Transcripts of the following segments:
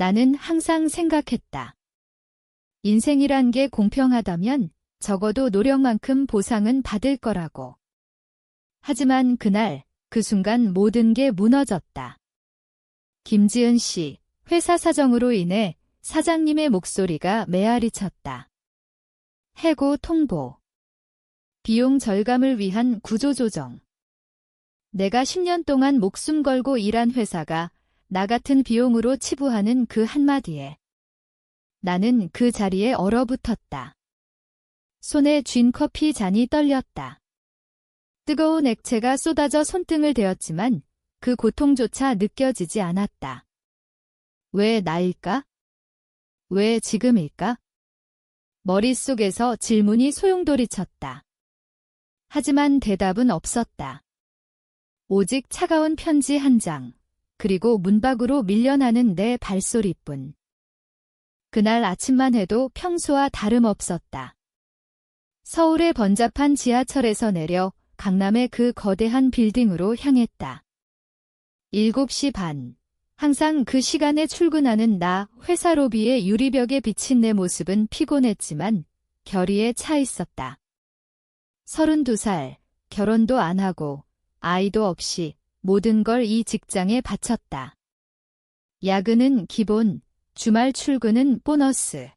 나는 항상 생각했다. 인생이란 게 공평하다면 적어도 노력만큼 보상은 받을 거라고. 하지만 그날, 그 순간 모든 게 무너졌다. 김지은 씨, 회사 사정으로 인해 사장님의 목소리가 메아리 쳤다. 해고 통보. 비용 절감을 위한 구조조정. 내가 10년 동안 목숨 걸고 일한 회사가 나 같은 비용으로 치부하는 그 한마디에 나는 그 자리에 얼어붙었다. 손에 쥔 커피 잔이 떨렸다. 뜨거운 액체가 쏟아져 손등을 데웠지만 그 고통조차 느껴지지 않았다. 왜 나일까? 왜 지금일까? 머릿속에서 질문이 소용돌이쳤다. 하지만 대답은 없었다. 오직 차가운 편지 한 장, 그리고 문 밖으로 밀려나는 내 발소리뿐. 그날 아침만 해도 평소와 다름없었다. 서울의 번잡한 지하철에서 내려 강남의 그 거대한 빌딩으로 향했다. 7시 반. 항상 그 시간에 출근하는 나, 회사 로비의 유리벽에 비친 내 모습은 피곤했지만 결의에 차 있었다. 32살, 결혼도 안 하고 아이도 없이 모든 걸 이 직장에 바쳤다. 야근은 기본, 주말 출근은 보너스.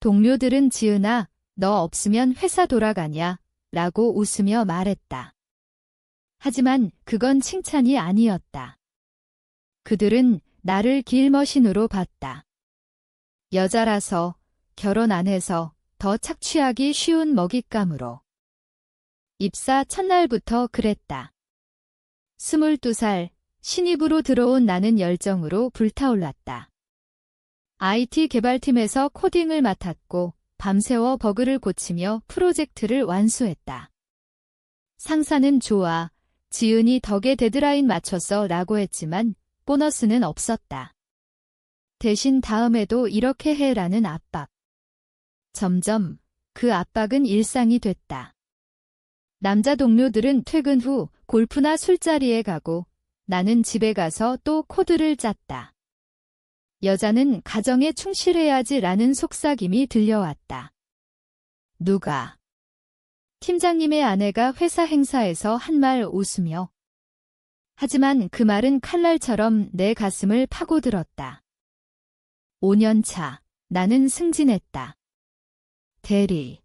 동료들은 지은아, 너 없으면 회사 돌아가냐? 라고 웃으며 말했다. 하지만 그건 칭찬이 아니었다. 그들은 나를 길머신으로 봤다. 여자라서, 결혼 안 해서 더 착취하기 쉬운 먹잇감으로. 입사 첫날부터 그랬다. 22살, 신입으로 들어온 나는 열정으로 불타올랐다. IT 개발팀에서 코딩을 맡았고 밤새워 버그를 고치며 프로젝트를 완수했다. 상사는 좋아, 지은이 덕에 데드라인 맞췄어 라고 했지만 보너스는 없었다. 대신 다음에도 이렇게 해라는 압박. 점점 그 압박은 일상이 됐다. 남자 동료들은 퇴근 후 골프나 술자리에 가고 나는 집에 가서 또 코드를 짰다. 여자는 가정에 충실해야지라는 속삭임이 들려왔다. 누가? 팀장님의 아내가 회사 행사에서 한 말 웃으며. 하지만 그 말은 칼날처럼 내 가슴을 파고들었다. 5년 차, 나는 승진했다. 대리.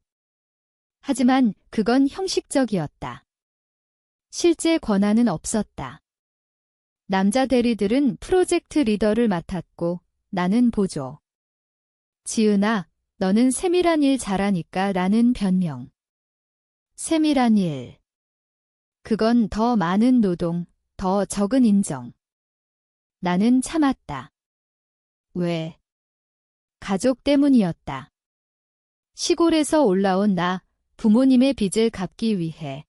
하지만 그건 형식적이었다. 실제 권한은 없었다. 남자 대리들은 프로젝트 리더를 맡았고 나는 보조. 지은아, 너는 세밀한 일 잘하니까 라는 변명. 세밀한 일. 그건 더 많은 노동, 더 적은 인정. 나는 참았다. 왜? 가족 때문이었다. 시골에서 올라온 나, 부모님의 빚을 갚기 위해.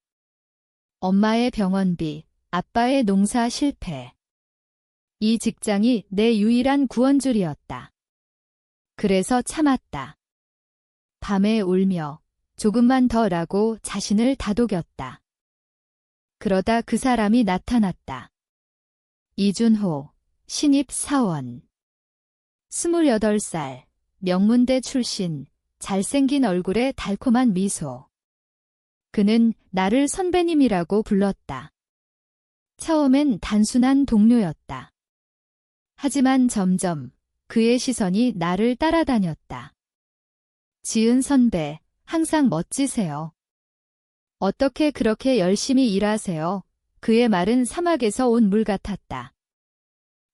엄마의 병원비, 아빠의 농사 실패. 이 직장이 내 유일한 구원줄이었다. 그래서 참았다. 밤에 울며 조금만 더라고 자신을 다독였다. 그러다 그 사람이 나타났다. 이준호, 신입 사원. 28살, 명문대 출신, 잘생긴 얼굴에 달콤한 미소. 그는 나를 선배님이라고 불렀다. 처음엔 단순한 동료였다. 하지만 점점 그의 시선이 나를 따라다녔다. 지은 선배, 항상 멋지세요. 어떻게 그렇게 열심히 일하세요? 그의 말은 사막에서 온 물 같았다.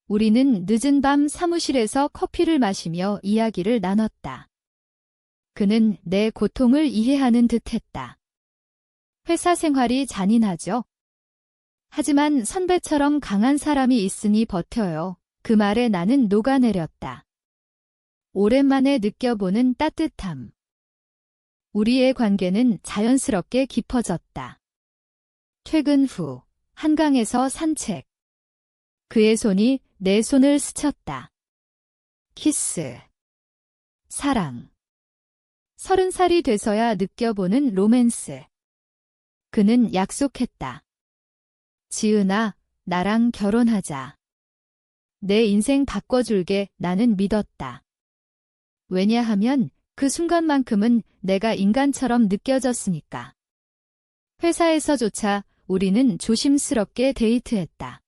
우리는 늦은 밤 사무실에서 커피를 마시며 이야기를 나눴다. 그는 내 고통을 이해하는 듯했다. 회사 생활이 잔인하죠? 하지만 선배처럼 강한 사람이 있으니 버텨요. 그 말에 나는 녹아내렸다. 오랜만에 느껴보는 따뜻함. 우리의 관계는 자연스럽게 깊어졌다. 퇴근 후 한강에서 산책. 그의 손이 내 손을 스쳤다. 키스. 사랑. 30살이 돼서야 느껴보는 로맨스. 그는 약속했다. 지은아, 나랑 결혼하자. 내 인생 바꿔줄게 나는 믿었다. 왜냐하면 그 순간만큼은 내가 인간처럼 느껴졌으니까. 회사에서조차 우리는 조심스럽게 데이트했다.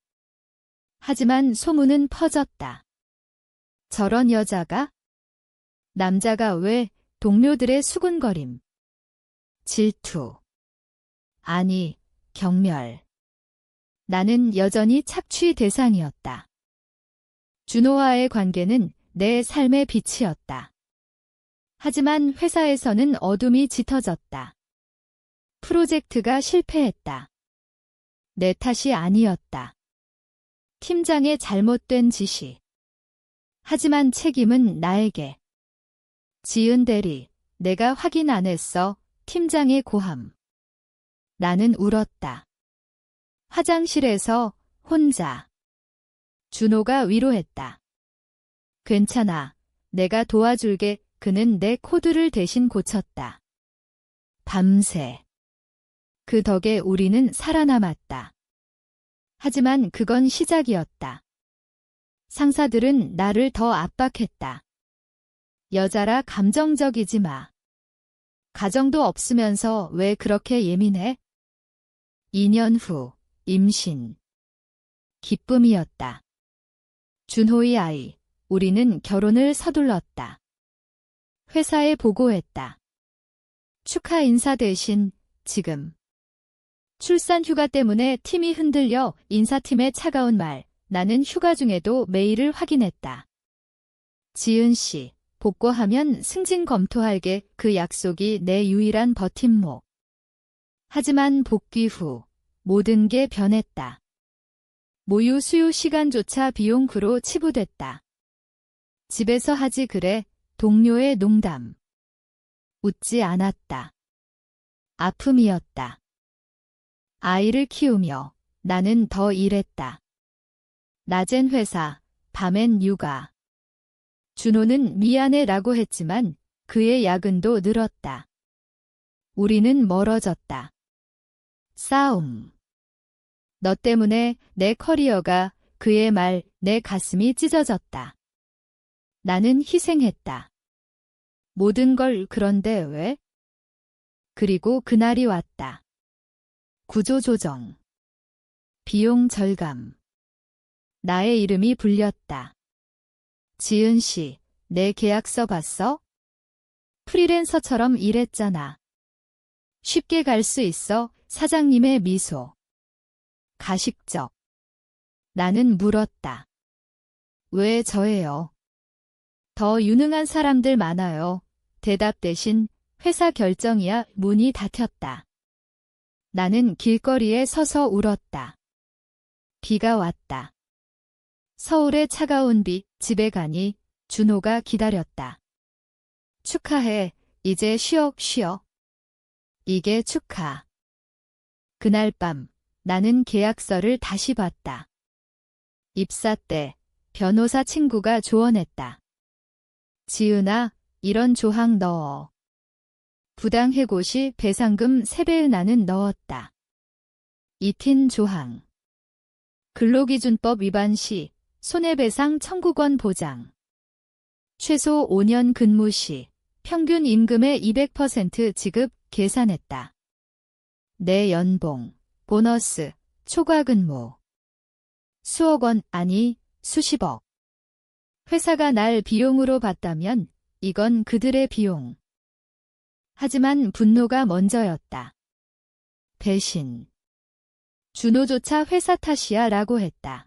하지만 소문은 퍼졌다. 저런 여자가? 남자가 왜? 동료들의 수군거림. 질투. 아니, 경멸. 나는 여전히 착취 대상이었다. 준호와의 관계는 내 삶의 빛이었다. 하지만 회사에서는 어둠이 짙어졌다. 프로젝트가 실패했다. 내 탓이 아니었다. 팀장의 잘못된 지시. 하지만 책임은 나에게. 지은 대리, 내가 확인 안 했어. 팀장의 고함. 나는 울었다. 화장실에서 혼자. 준호가 위로했다. 괜찮아. 내가 도와줄게. 그는 내 코드를 대신 고쳤다. 밤새. 그 덕에 우리는 살아남았다. 하지만 그건 시작이었다. 상사들은 나를 더 압박했다. 여자라 감정적이지 마. 가정도 없으면서 왜 그렇게 예민해? 2년 후, 임신. 기쁨이었다. 준호의 아이, 우리는 결혼을 서둘렀다. 회사에 보고했다. 축하 인사 대신 지금. 출산 휴가 때문에 팀이 흔들려 인사팀의 차가운 말, 나는 휴가 중에도 메일을 확인했다. 지은 씨, 복고하면 승진 검토할게. 그 약속이 내 유일한 버팀목. 하지만 복귀 후 모든 게 변했다. 모유 수유 시간조차 비용으로 치부됐다. 집에서 하지 그래. 동료의 농담. 웃지 않았다. 아픔이었다. 아이를 키우며 나는 더 일했다. 낮엔 회사, 밤엔 육아. 준호는 미안해 라고 했지만 그의 야근도 늘었다. 우리는 멀어졌다. 싸움. 너 때문에 내 커리어가, 그의 말, 내 가슴이 찢어졌다. 나는 희생했다. 모든 걸. 그런데 왜? 그리고 그날이 왔다. 구조조정. 비용 절감. 나의 이름이 불렸다. 지은 씨, 내 계약서 봤어? 프리랜서처럼 일했잖아. 쉽게 갈 수 있어. 사장님의 미소. 가식적. 나는 물었다. 왜 저예요? 더 유능한 사람들 많아요. 대답 대신 회사 결정이야. 문이 닫혔다. 나는 길거리에 서서 울었다. 비가 왔다. 서울의 차가운 비. 집에 가니 준호가 기다렸다. 축하해. 이제 쉬어. 이게 축하. 그날 밤 나는 계약서를 다시 봤다. 입사 때 변호사 친구가 조언했다. 지은아, 이런 조항 넣어. 부당해고 시 배상금 3배를 나는 넣었다. 이틴 조항. 근로기준법 위반 시 손해배상 청구권 보장. 최소 5년 근무 시 평균 임금의 200% 지급 계산했다. 내 연봉, 보너스, 초과 근무. 수억 원, 아니 수십억. 회사가 날 비용으로 봤다면 이건 그들의 비용. 하지만 분노가 먼저였다. 배신. 준호조차 회사 탓이야 라고 했다.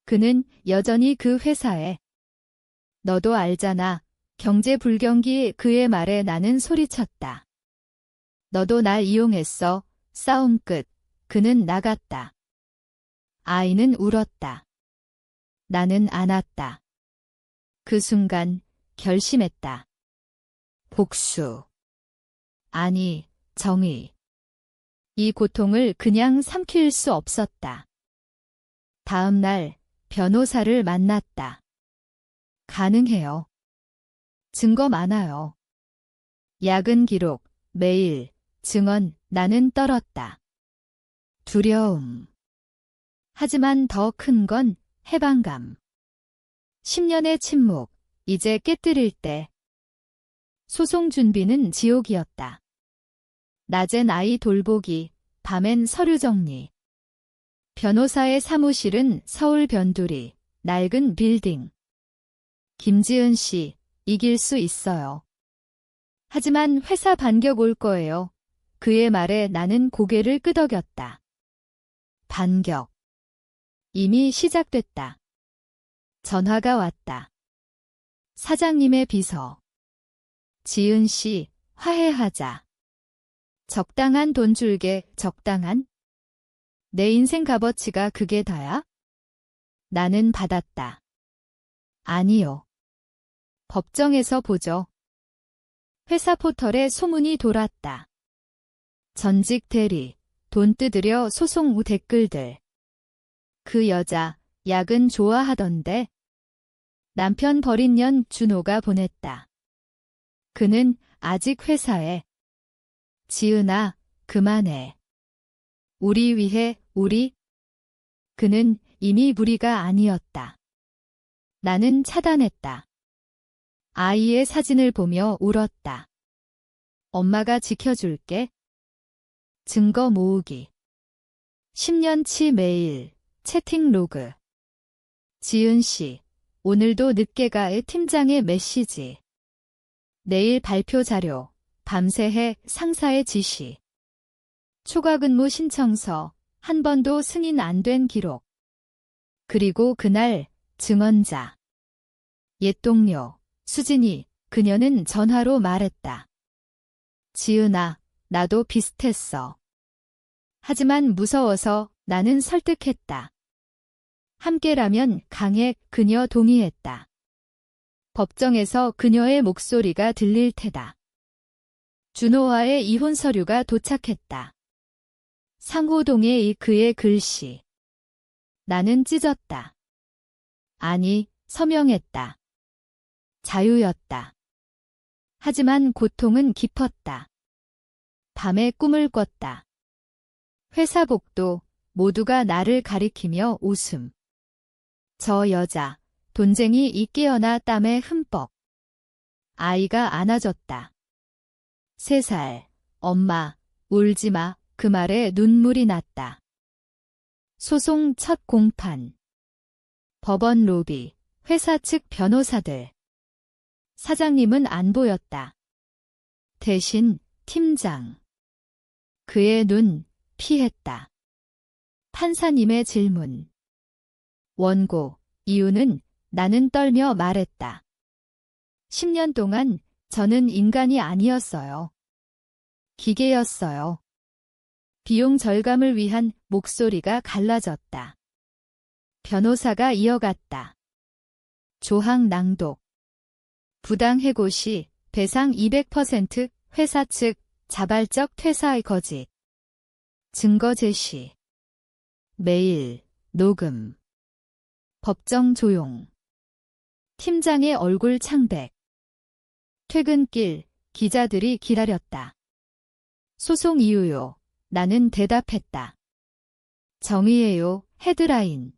그는 여전히 그 회사에. 너도 알잖아. 경제 불경기. 그의 말에 나는 소리쳤다. 너도 날 이용했어. 싸움 끝. 그는 나갔다. 아이는 울었다. 나는 안았다. 그 순간 결심했다. 복수. 아니, 정의. 이 고통을 그냥 삼킬 수 없었다. 다음 날 변호사를 만났다. 가능해요. 증거 많아요. 야근 기록, 메일, 증언. 나는 떨었다. 두려움. 하지만 더 큰 건 해방감. 10년의 침묵, 이제 깨뜨릴 때. 소송 준비는 지옥이었다. 낮엔 아이 돌보기, 밤엔 서류 정리. 변호사의 사무실은 서울 변두리, 낡은 빌딩. 김지은 씨, 이길 수 있어요. 하지만 회사 반격 올 거예요. 그의 말에 나는 고개를 끄덕였다. 반격. 이미 시작됐다. 전화가 왔다. 사장님의 비서. 지은 씨, 화해하자. 적당한 돈 줄게, 적당한? 내 인생 값어치가 그게 다야? 나는 받았다. 아니요. 법정에서 보죠. 회사 포털에 소문이 돌았다. 전직 대리, 돈 뜯으려 소송 후 댓글들. 그 여자, 야근 좋아하던데. 남편 버린 년 준호가 보냈다. 그는 아직 회사에. 지은아, 그만해. 우리 위해, 우리? 그는 이미 무리가 아니었다. 나는 차단했다. 아이의 사진을 보며 울었다. 엄마가 지켜줄게. 증거 모으기. 10년치 메일, 채팅 로그. 지은 씨, 오늘도 늦게 가의 팀장의 메시지. 내일 발표 자료, 밤새 해 상사의 지시. 추가 근무 신청서, 한 번도 승인 안 된 기록. 그리고 그날 증언자. 옛 동료, 수진이, 그녀는 전화로 말했다. 지은아, 나도 비슷했어. 하지만 무서워서 나는 설득했다. 함께라면 강해, 그녀 동의했다. 법정에서 그녀의 목소리가 들릴 테다. 준호와의 이혼 서류가 도착했다. 상호동의 그의 글씨. 나는 찢었다. 아니, 서명했다. 자유였다. 하지만 고통은 깊었다. 밤에 꿈을 꿨다. 회사 복도, 모두가 나를 가리키며 웃음. 저 여자, 돈쟁이 이 깨어나 땀에 흠뻑. 아이가 안아줬다. 3살, 엄마, 울지마, 그 말에 눈물이 났다. 소송 첫 공판. 법원 로비, 회사 측 변호사들. 사장님은 안 보였다. 대신 팀장. 그의 눈, 피했다. 판사님의 질문. 원고, 이유는? 나는 떨며 말했다. 10년 동안 저는 인간이 아니었어요. 기계였어요. 비용 절감을 위한 목소리가 갈라졌다. 변호사가 이어갔다. 조항 낭독. 부당 해고 시 배상 200%, 회사 측 자발적 퇴사의 거짓. 증거 제시. 메일, 녹음. 법정 조용. 팀장의 얼굴 창백. 퇴근길, 기자들이 기다렸다. 소송 이유요. 나는 대답했다. 정의예요. 헤드라인.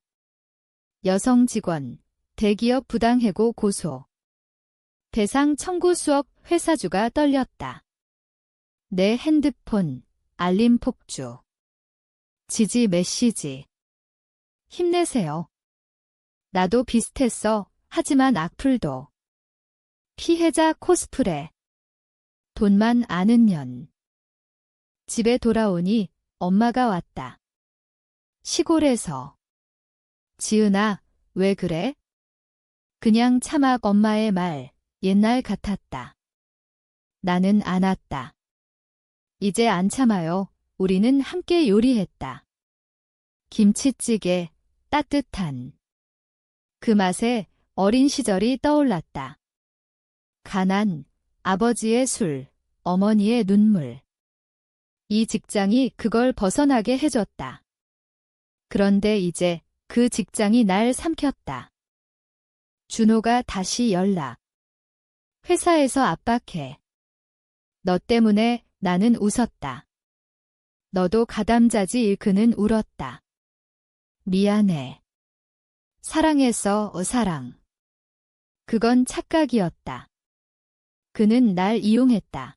여성 직원, 대기업 부당해고 고소. 배상 청구 수억, 회사주가 떨렸다. 내 핸드폰, 알림 폭주. 지지 메시지. 힘내세요. 나도 비슷했어. 하지만 악플도. 피해자 코스프레. 돈만 아는 년. 집에 돌아오니 엄마가 왔다. 시골에서. 지은아, 왜 그래? 그냥 참아. 엄마의 말, 옛날 같았다. 나는 안았다. 이제 안 참아요. 우리는 함께 요리했다. 김치찌개, 따뜻한. 그 맛에 어린 시절이 떠올랐다. 가난, 아버지의 술, 어머니의 눈물. 이 직장이 그걸 벗어나게 해줬다. 그런데 이제 그 직장이 날 삼켰다. 준호가 다시 연락. 회사에서 압박해. 너 때문에 나는 웃었다. 너도 가담자지. 그는 울었다. 미안해. 사랑했어, 사랑. 그건 착각이었다. 그는 날 이용했다.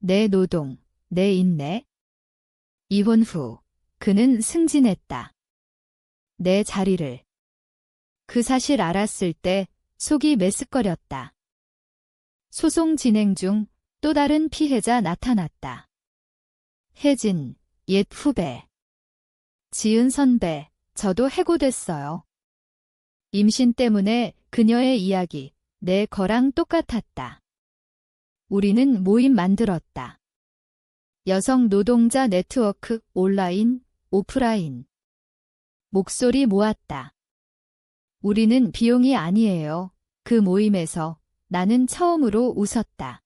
내 노동, 내 인내. 이혼 후, 그는 승진했다. 내 자리를. 그 사실 알았을 때 속이 메스꺼렸다. 소송 진행 중 또 다른 피해자 나타났다. 혜진, 옛 후배. 지은 선배, 저도 해고됐어요. 임신 때문에 그녀의 이야기, 내 거랑 똑같았다. 우리는 모임 만들었다. 여성 노동자 네트워크, 온라인, 오프라인. 목소리 모았다. 우리는 비용이 아니에요. 그 모임에서 나는 처음으로 웃었다.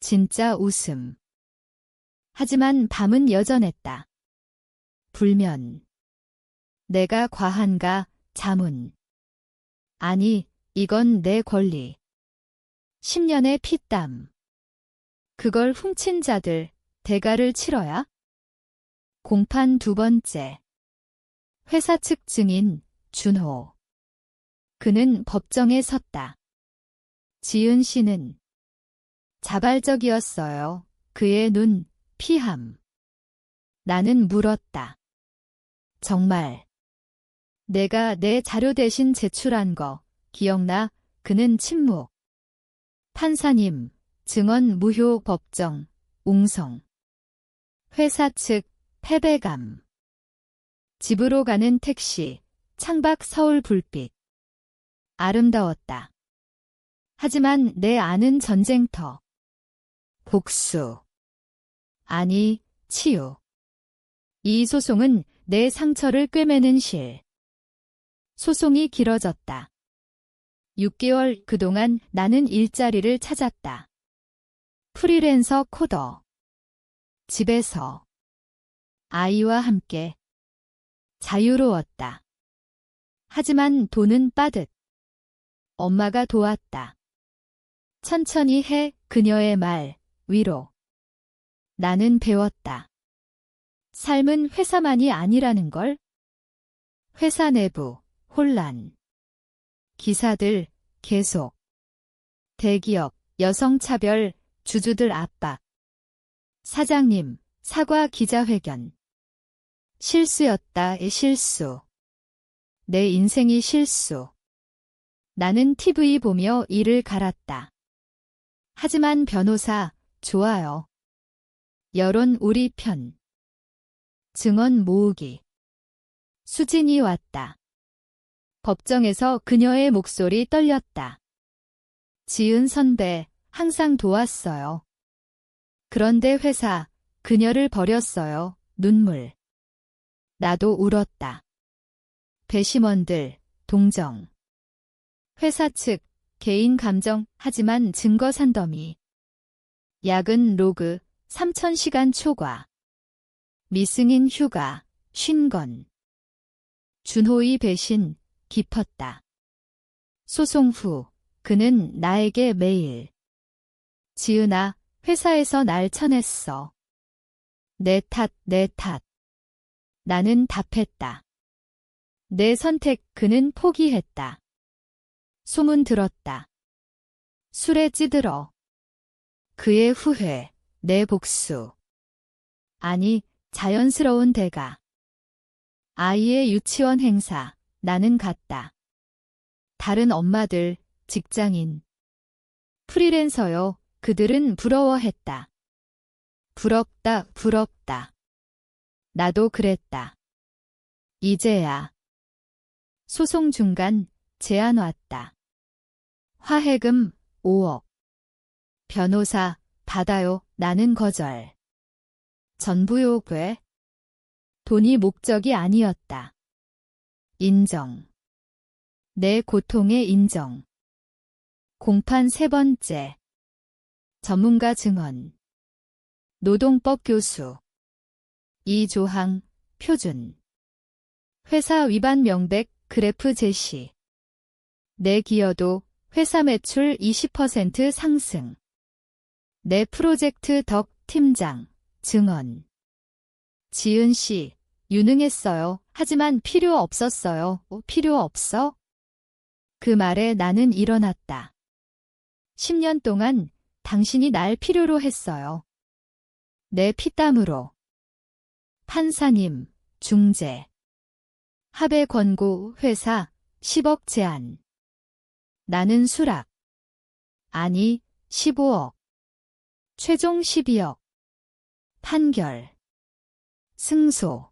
진짜 웃음. 하지만 밤은 여전했다. 불면. 내가 과한가, 자문. 아니, 이건 내 권리. 10년의 피땀. 그걸 훔친 자들, 대가를 치러야? 공판 두 번째. 회사 측 증인, 준호. 그는 법정에 섰다. 지은 씨는 자발적이었어요. 그의 눈, 피함. 나는 물었다. 정말. 내가 내 자료 대신 제출한 거, 기억나? 그는 침묵. 판사님, 증언 무효 법정, 웅성. 회사 측, 패배감. 집으로 가는 택시, 창밖 서울 불빛. 아름다웠다. 하지만 내 아는 전쟁터. 복수. 아니, 치유. 이 소송은 내 상처를 꿰매는 실. 소송이 길어졌다. 6개월 그동안 나는 일자리를 찾았다. 프리랜서 코더. 집에서. 아이와 함께. 자유로웠다. 하지만 돈은 빠듯. 엄마가 도왔다. 천천히 해, 그녀의 말, 위로. 나는 배웠다. 삶은 회사만이 아니라는 걸. 회사 내부, 혼란. 기사들, 계속. 대기업, 여성차별, 주주들 압박. 사장님, 사과 기자회견. 실수였다, 실수. 내 인생이 실수. 나는 TV 보며 이를 갈았다. 하지만 변호사, 좋아요. 여론 우리 편. 증언 모으기. 수진이 왔다. 법정에서 그녀의 목소리 떨렸다. 지은 선배, 항상 도왔어요. 그런데 회사, 그녀를 버렸어요. 눈물. 나도 울었다. 배심원들, 동정. 회사 측, 개인 감정, 하지만 증거 산더미. 야근 로그, 3000시간 초과. 미승인 휴가, 쉰건. 준호의 배신, 깊었다. 소송 후, 그는 나에게 매일. 지은아, 회사에서 날 쳐냈어. 내 탓, 내 탓. 나는 답했다. 내 선택, 그는 포기했다. 소문 들었다. 술에 찌들어. 그의 후회, 내 복수. 아니, 자연스러운 대가. 아이의 유치원 행사, 나는 갔다. 다른 엄마들, 직장인. 프리랜서요, 그들은 부러워했다. 부럽다, 부럽다. 나도 그랬다. 이제야. 소송 중간, 제안 왔다. 화해금 5억. 변호사, 받아요. 나는 거절. 전부요, 왜? 돈이 목적이 아니었다. 인정. 내 고통의 인정. 공판 세 번째. 전문가 증언. 노동법 교수. 이조항, 표준. 회사 위반 명백, 그래프 제시. 내 기여도 회사 매출 20% 상승. 내 프로젝트 덕 팀장, 증언. 지은 씨, 유능했어요. 하지만 필요 없었어요. 필요 없어? 그 말에 나는 일어났다. 10년 동안 당신이 날 필요로 했어요. 내 피땀으로. 판사님, 중재. 합의 권고, 회사, 10억 제한. 나는 수락. 아니, 15억. 최종 12억. 판결. 승소.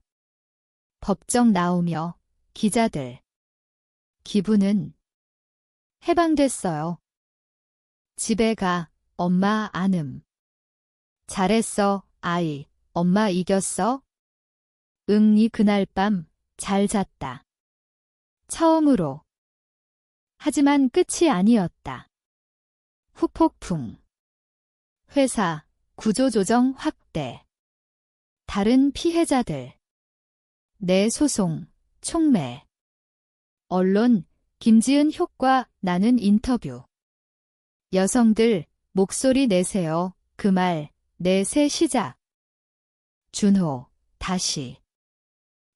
법정 나오며 기자들. 기분은 해방됐어요. 집에 가, 엄마 안음. 잘했어, 아이. 엄마 이겼어? 응, 니 그날 밤 잘 잤다. 처음으로. 하지만 끝이 아니었다. 후폭풍. 회사, 구조조정 확대. 다른 피해자들. 내 소송, 촉매. 언론, 김지은 효과, 나는 인터뷰. 여성들, 목소리 내세요. 그 말, 내 새 시작. 준호, 다시.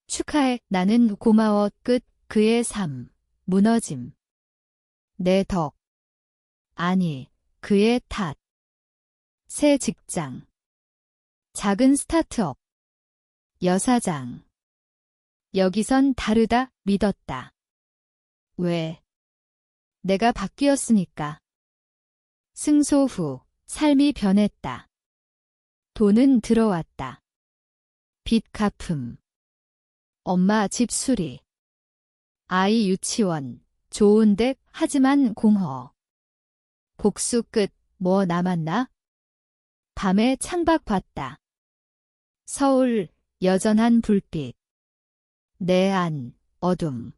축하해, 나는 고마워, 끝, 그의 삶, 무너짐. 내 덕. 아니, 그의 탓. 새 직장. 작은 스타트업. 여사장. 여기선 다르다, 믿었다. 왜? 내가 바뀌었으니까. 승소 후, 삶이 변했다. 돈은 들어왔다. 빚 갚음. 엄마 집 수리. 아이 유치원. 좋은 데 하지만 공허. 복수 끝. 뭐 남았나? 밤에 창밖 봤다. 서울, 여전한 불빛. 내 안, 어둠.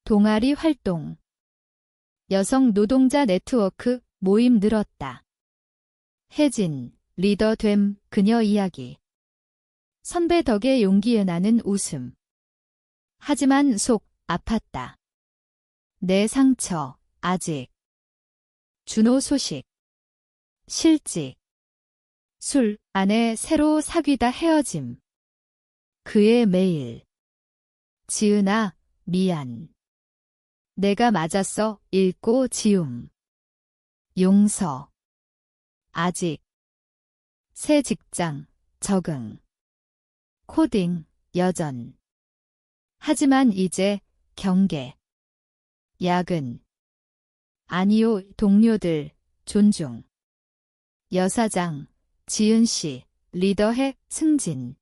동아리 활동. 여성 노동자 네트워크 모임 늘었다. 혜진, 리더 됨, 그녀 이야기. 선배 덕에 용기에 나는 웃음. 하지만 속 아팠다. 내 상처, 아직. 준호 소식. 실직. 술, 아내 새로 사귀다 헤어짐. 그의 매일. 지은아, 미안. 내가 맞았어, 읽고 지움. 용서. 아직. 새 직장, 적응. 코딩, 여전. 하지만 이제, 경계. 야근. 아니요, 동료들, 존중. 여사장, 지은씨, 리더해, 승진.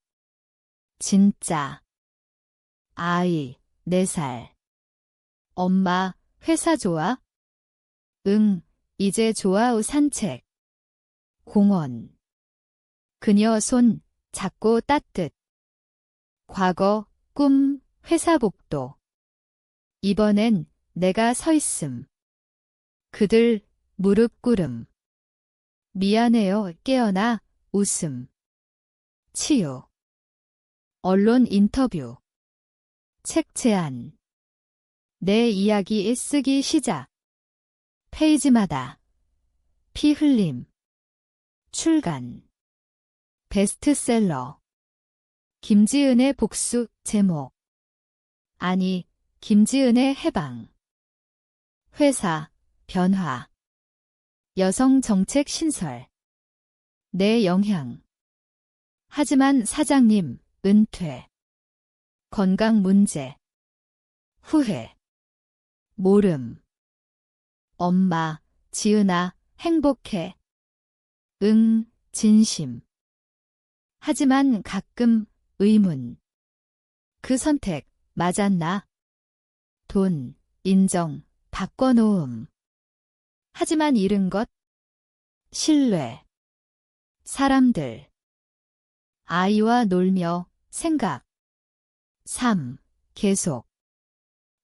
진짜. 아이, 4살. 엄마, 회사 좋아? 응, 이제 좋아. 산책. 공원. 그녀 손, 작고 따뜻. 과거, 꿈, 회사 복도. 이번엔 내가 서 있음. 그들, 무릎 꿇음. 미안해요, 깨어나, 웃음. 치유. 언론 인터뷰. 책 제안. 내 이야기 쓰기 시작. 페이지마다. 피 흘림. 출간. 베스트셀러. 김지은의 복수, 제목. 아니, 김지은의 해방. 회사, 변화. 여성 정책 신설. 내 영향. 하지만 사장님, 은퇴. 건강 문제. 후회. 모름. 엄마, 지은아, 행복해. 응, 진심. 하지만 가끔 의문. 그 선택 맞았나? 돈, 인정, 바꿔놓음. 하지만 잃은 것? 신뢰. 사람들. 아이와 놀며 생각. 삶, 계속.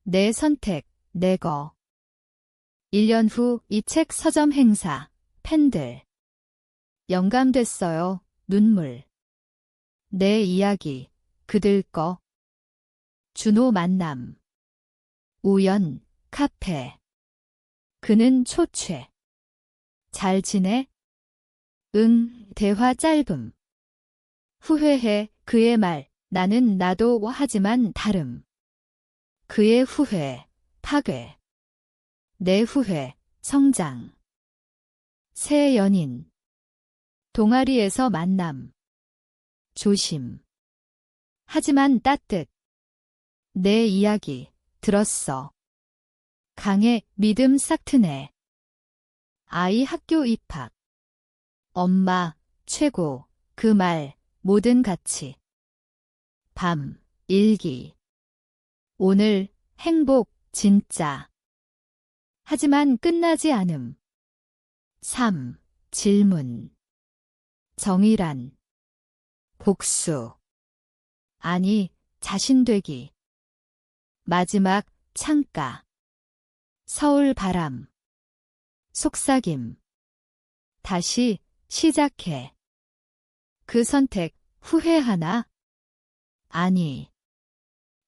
내 선택, 내 거. 1년 후 이 책 서점 행사, 팬들. 영감됐어요, 눈물. 내 이야기, 그들 거. 준호 만남. 우연, 카페. 그는 초췌. 잘 지내? 응, 대화 짧음. 후회해, 그의 말, 나는 나도 하지만 다름. 그의 후회, 파괴. 내 후회, 성장. 새 연인. 동아리에서 만남. 조심. 하지만 따뜻. 내 이야기, 들었어. 강해, 믿음 싹트네. 아이 학교 입학. 엄마, 최고, 그 말, 모든 가치. 밤, 일기. 오늘, 행복, 진짜. 하지만 끝나지 않음. 3. 질문. 정의란. 복수. 아니, 자신되기. 마지막, 창가. 서울 바람. 속삭임. 다시, 시작해. 그 선택, 후회하나? 아니.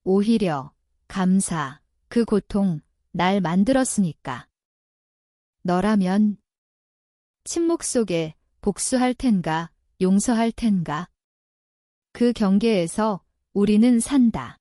오히려, 감사, 그 고통, 날 만들었으니까. 너라면, 침묵 속에 복수할 텐가, 용서할 텐가. 그 경계에서 우리는 산다.